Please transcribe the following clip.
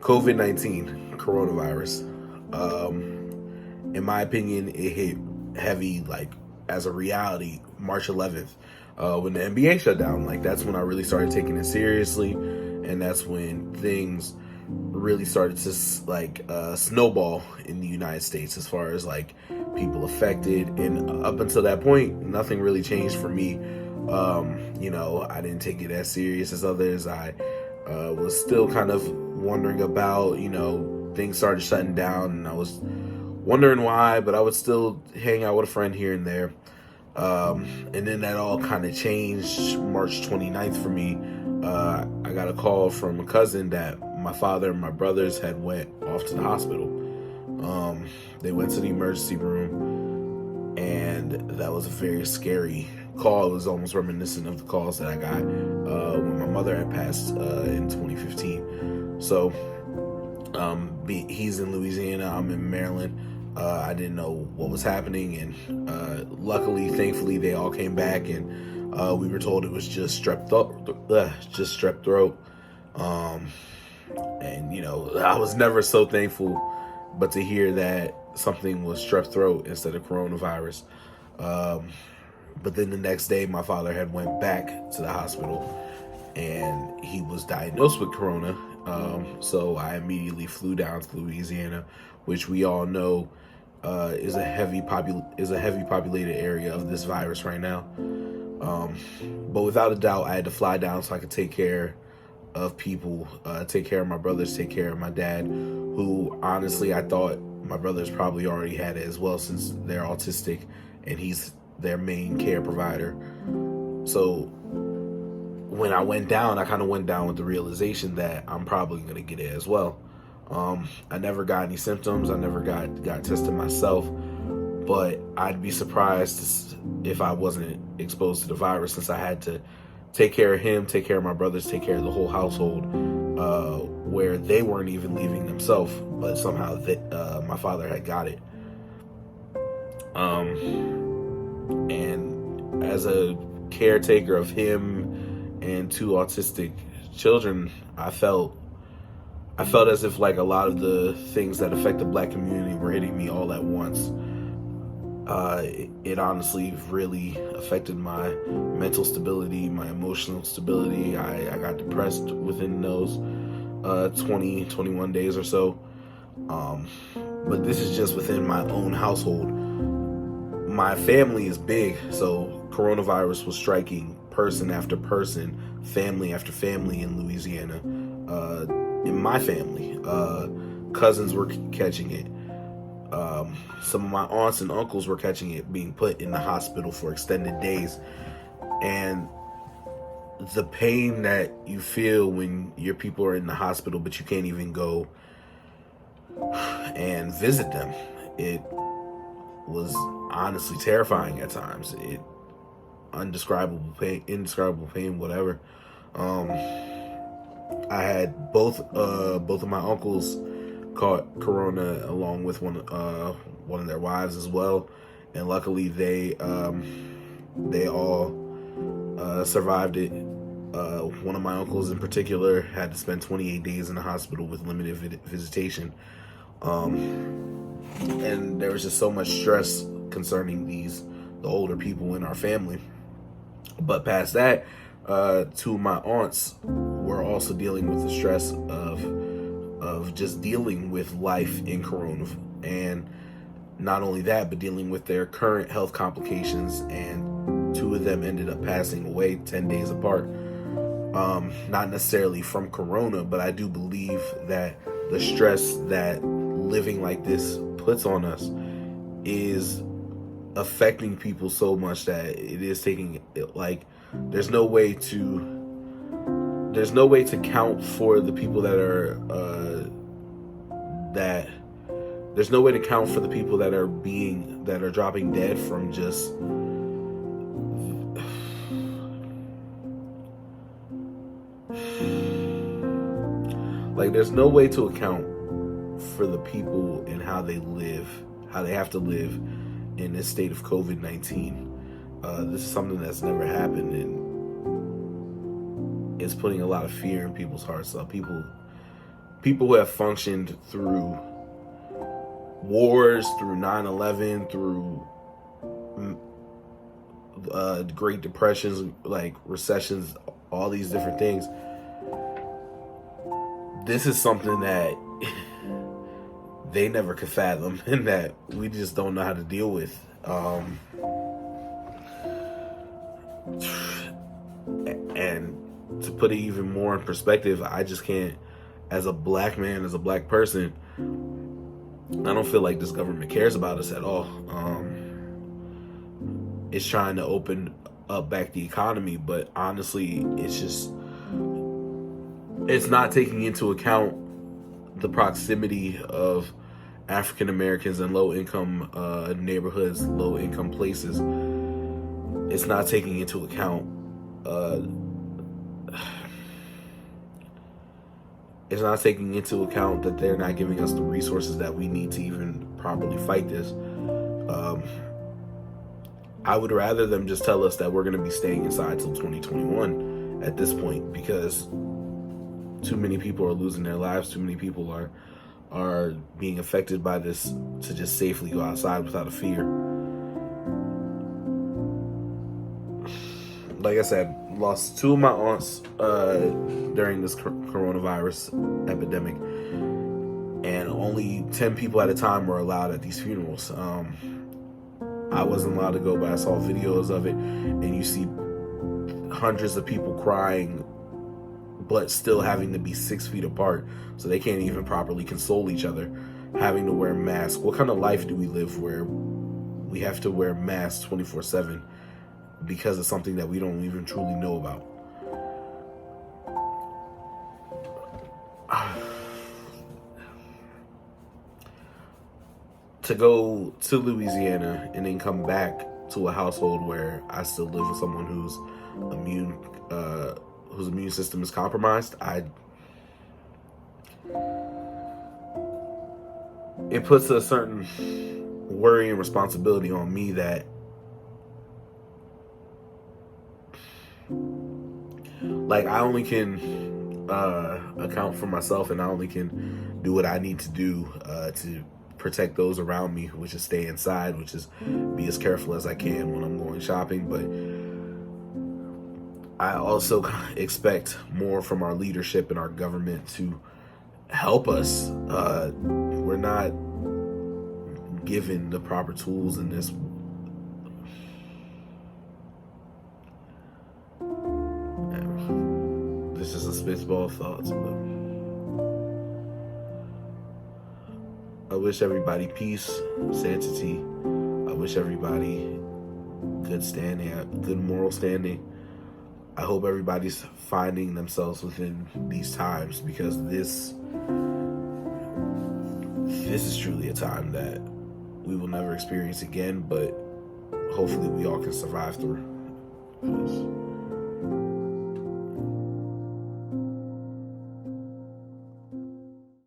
COVID-19, coronavirus. In my opinion, it hit heavy, like, as a reality, March 11th, when the NBA shut down. Like, that's when I really started taking it seriously, and that's when things really started to, like, snowball in the United States as far as, like, people affected. And up until that point, nothing really changed for me. I didn't take it as serious as others. I was still kind of wondering about, things started shutting down, and I was wondering why, but I would still hang out with a friend here and there. And then that all kind of changed March 29th for me. I got a call from a cousin that my father and my brothers had went off to the hospital. They went to the emergency room, and that was a very scary call. It was almost reminiscent of the calls that I got when my mother had passed in 2015. So he's in Louisiana, I'm in Maryland. I didn't know what was happening, and luckily, thankfully, they all came back, and we were told it was just strep throat. And I was never so thankful, but to hear that something was strep throat instead of coronavirus. But then the next day, my father had went back to the hospital, and he was diagnosed with corona. So I immediately flew down to Louisiana, which we all know is a heavy populated area of this virus right now. But without a doubt, I had to fly down so I could take care of people, take care of my brothers, take care of my dad, who honestly I thought my brothers probably already had it as well, since they're autistic and he's their main care provider. So when I went down, I kind of went down with the realization that I'm probably going to get it as well. I never got any symptoms. I never got tested myself, but I'd be surprised if I wasn't exposed to the virus, since I had to take care of him, take care of my brothers, take care of the whole household, where they weren't even leaving themselves, but somehow my father had got it. And as a caretaker of him and two autistic children, I felt as if, like, a lot of the things that affect the Black community were hitting me all at once. It honestly really affected my mental stability, my emotional stability. I got depressed within those 21 days or so. But this is just within my own household. My family is big, so coronavirus was striking person after person, family after family in Louisiana. In my family, cousins were catching it. Some of my aunts and uncles were catching it, being put in the hospital for extended days. And the pain that you feel when your people are in the hospital, but you can't even go and visit them, it was honestly terrifying at times. Indescribable pain, whatever. I had both of my uncles caught corona, along with one of their wives as well, and luckily they all survived it. One of my uncles in particular had to spend 28 days in the hospital with limited visitation, and there was just so much stress concerning the older people in our family. But past that, two of my aunts were also dealing with the stress of just dealing with life in corona, and not only that, but dealing with their current health complications, and two of them ended up passing away 10 days apart. Not necessarily from corona, but I do believe that the stress that living like this puts on us is affecting people so much that it is taking, like, there's no way to count for the people that are there's no way to count for the people that are dropping dead from just like, there's no way to account for the people and how they have to live in this state of COVID-19. This is something that's never happened, and it's putting a lot of fear in people's hearts. People people who have functioned through wars, through 9/11, through Great Depressions, like recessions, all these different things. This is something that they never could fathom, and that we just don't know how to deal with. And to put it even more in perspective, I just can't, as a black man, as a black person, I don't feel like this government cares about us at all. It's trying to open up back the economy, but honestly, it's not taking into account the proximity of African Americans in low income neighborhoods, low income places. It's not taking into account that they're not giving us the resources that we need to even properly fight this. I would rather them just tell us that we're going to be staying inside till 2021 at this point, because too many people are losing their lives. Too many people are being affected by this to just safely go outside without a fear. Like I said, lost 2 of my aunts during this coronavirus epidemic, and only 10 people at a time were allowed at these funerals. I wasn't allowed to go, but I saw videos of it, and you see hundreds of people crying, but still having to be 6 feet apart, so they can't even properly console each other, having to wear masks. What kind of life do we live where we have to wear masks 24/7 because of something that we don't even truly know about? To go to Louisiana and then come back to a household where I still live with someone whose immune system is compromised, it puts a certain worry and responsibility on me that, like, I only can account for myself, and I only can do what I need to do to protect those around me, which is stay inside, which is be as careful as I can when I'm going shopping. But I also expect more from our leadership and our government to help us. We're not given the proper tools in this. This is a spitball of thoughts, but I wish everybody peace, sanctity. I wish everybody good standing, good moral standing. I hope everybody's finding themselves within these times, because this is truly a time that we will never experience again, but hopefully we all can survive through this.